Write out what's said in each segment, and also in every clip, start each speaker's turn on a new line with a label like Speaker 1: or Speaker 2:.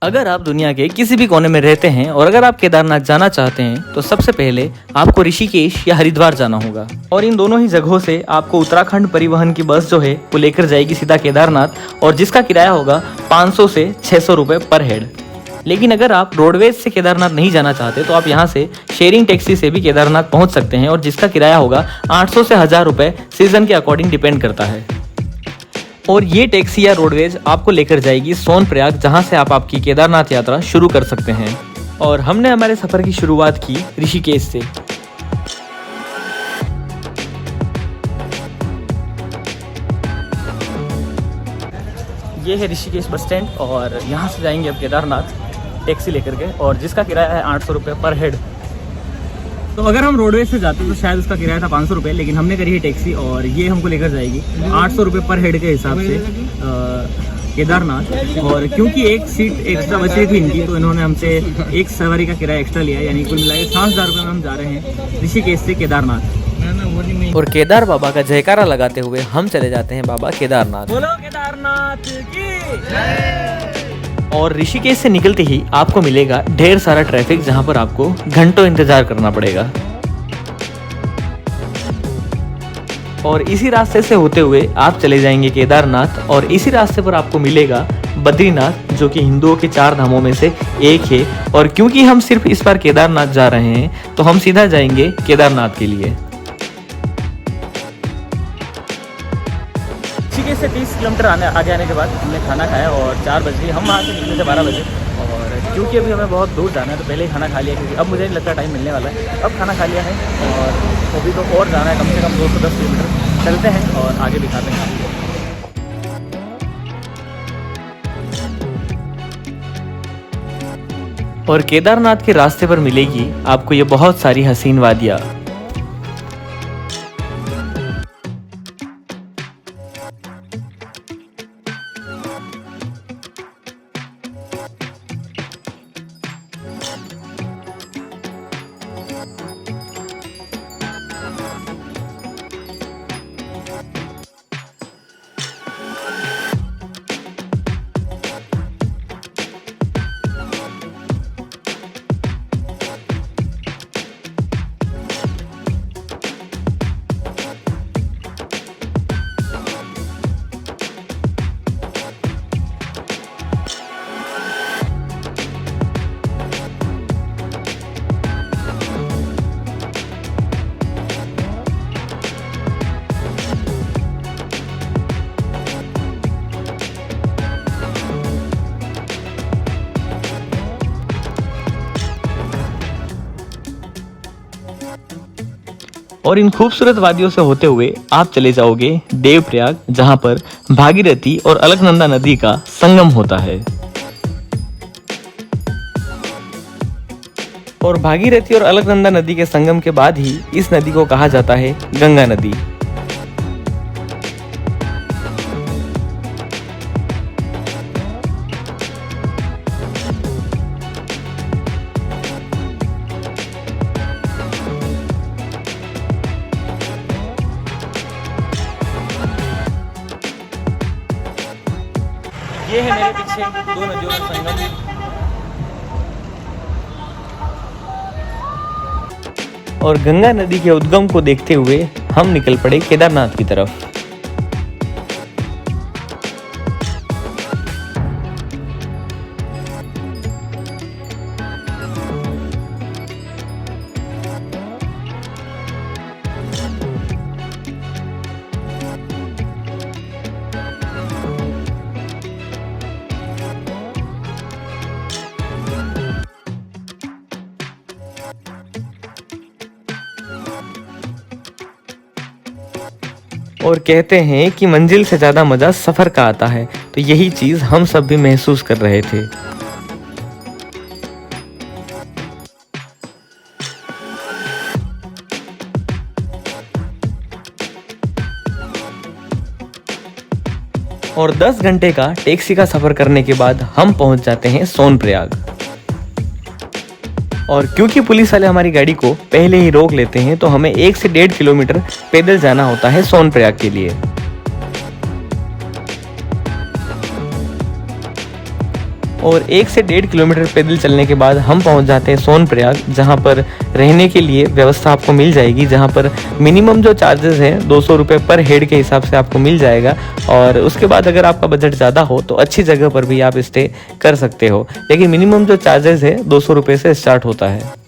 Speaker 1: अगर आप दुनिया के किसी भी कोने में रहते हैं और अगर आप केदारनाथ जाना चाहते हैं तो सबसे पहले आपको ऋषिकेश या हरिद्वार जाना होगा और इन दोनों ही जगहों से आपको उत्तराखंड परिवहन की बस जो है वो लेकर जाएगी सीधा केदारनाथ और जिसका किराया होगा 500 से 600 रुपये पर हेड। लेकिन अगर आप रोडवेज से केदारनाथ नहीं जाना चाहते तो आप यहाँ से शेयरिंग टैक्सी से भी केदारनाथ पहुँच सकते हैं और जिसका किराया होगा 800 से 1000 रुपये सीजन के अकॉर्डिंग डिपेंड करता है। और ये टैक्सी या रोडवेज आपको लेकर जाएगी सोनप्रयाग, जहां से आप आपकी केदारनाथ यात्रा शुरू कर सकते हैं। और हमने हमारे सफर की शुरुआत की ऋषिकेश से। ये है ऋषिकेश बस स्टैंड और यहाँ से जाएंगे अब केदारनाथ टैक्सी लेकर के और जिसका किराया है 800 रुपये पर हेड। तो अगर हम रोडवेज से जाते तो शायद उसका किराया था 500 रुपये, लेकिन हमने करी है टैक्सी और ये हमको लेकर जाएगी 800 रुपये पर हेड के हिसाब से केदारनाथ। और क्योंकि एक सीट एक्स्ट्रा बच रही थी इनकी तो इन्होंने हमसे एक सवारी का किराया एक्स्ट्रा लिया, यानी कुल मिला के 7000 रुपये में हम जा रहे हैं ऋषिकेश से केदारनाथ। और केदार बाबा का जयकारा लगाते हुए हम चले जाते हैं बाबा केदारनाथ। बोलो केदारनाथ की। और ऋषिकेश से निकलते ही आपको मिलेगा ढेर सारा ट्रैफिक, जहां पर आपको घंटों इंतजार करना पड़ेगा। और इसी रास्ते से होते हुए आप चले जाएंगे केदारनाथ और इसी रास्ते पर आपको मिलेगा बद्रीनाथ, जो कि हिंदुओं के 4 धामों में से एक है। और क्योंकि हम सिर्फ इस बार केदारनाथ जा रहे हैं तो हम सीधा जाएंगे केदारनाथ के लिए। ऋषिकेश से 30 किलोमीटर आगे आने के बाद हमने खाना खाया और 4 बज गए। हम वहाँ से निकले थे 12 बजे और क्योंकि अभी हमें बहुत दूर जाना है तो पहले ही खाना खा लिया, क्योंकि अब मुझे नहीं लगता टाइम मिलने वाला है। अब खाना खा लिया है और अभी तो और जाना है, कम से कम 210 किलोमीटर चलते हैं और आगे दिखाते हैं। और केदारनाथ के रास्ते पर मिलेगी आपको ये बहुत सारी हसीन वादियाँ। और इन खूबसूरत वादियों से होते हुए आप चले जाओगे देवप्रयाग, जहां पर भागीरथी और अलकनंदा नदी का संगम होता है। और भागीरथी और अलकनंदा नदी के संगम के बाद ही इस नदी को कहा जाता है गंगा नदी। ये है मेरे पीछे 2 नदियों का संगम। और गंगा नदी के उद्गम को देखते हुए हम निकल पड़े केदारनाथ की तरफ। और कहते हैं कि मंजिल से ज़्यादा मज़ा सफ़र का आता है, तो यही चीज़ हम सब भी महसूस कर रहे थे। और 10 घंटे का टैक्सी का सफ़र करने के बाद हम पहुंच जाते हैं सोनप्रयाग। और क्योंकि पुलिस वाले हमारी गाड़ी को पहले ही रोक लेते हैं तो हमें 1 से 1.5 किलोमीटर पैदल जाना होता है सोनप्रयाग के लिए। और 1 से 1.5 किलोमीटर पैदल चलने के बाद हम पहुंच जाते हैं सोनप्रयाग, जहां पर रहने के लिए व्यवस्था आपको मिल जाएगी, जहां पर मिनिमम जो चार्जेस हैं 200 रुपये पर हेड के हिसाब से आपको मिल जाएगा। और उसके बाद अगर आपका बजट ज़्यादा हो तो अच्छी जगह पर भी आप स्टे कर सकते हो, लेकिन मिनिमम जो चार्जेस है 200 रुपये से स्टार्ट होता है।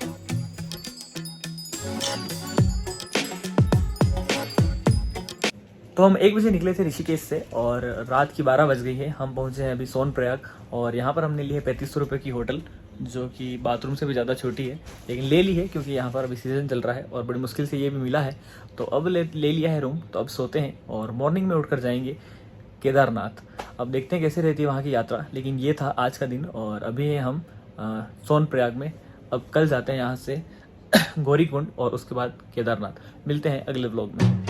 Speaker 1: तो हम 1 बजे निकले थे ऋषिकेश से और रात की 12 बज गई है। हम पहुंचे हैं अभी सोनप्रयाग और यहाँ पर हमने ली है 3500 रुपये की होटल, जो कि बाथरूम से भी ज़्यादा छोटी है, लेकिन ले ली है क्योंकि यहाँ पर अभी सीज़न चल रहा है और बड़ी मुश्किल से ये भी मिला है। तो अब ले लिया है रूम, तो अब सोते हैं और मॉर्निंग में उठकर जाएंगे केदारनाथ। अब देखते हैं कैसे रहती है वहाँ की यात्रा, लेकिन ये था आज का दिन और अभी हैं हम सोनप्रयाग में। अब कल जाते हैं यहाँ से गौरीकुंड और उसके बाद केदारनाथ। मिलते हैं अगले व्लॉग में।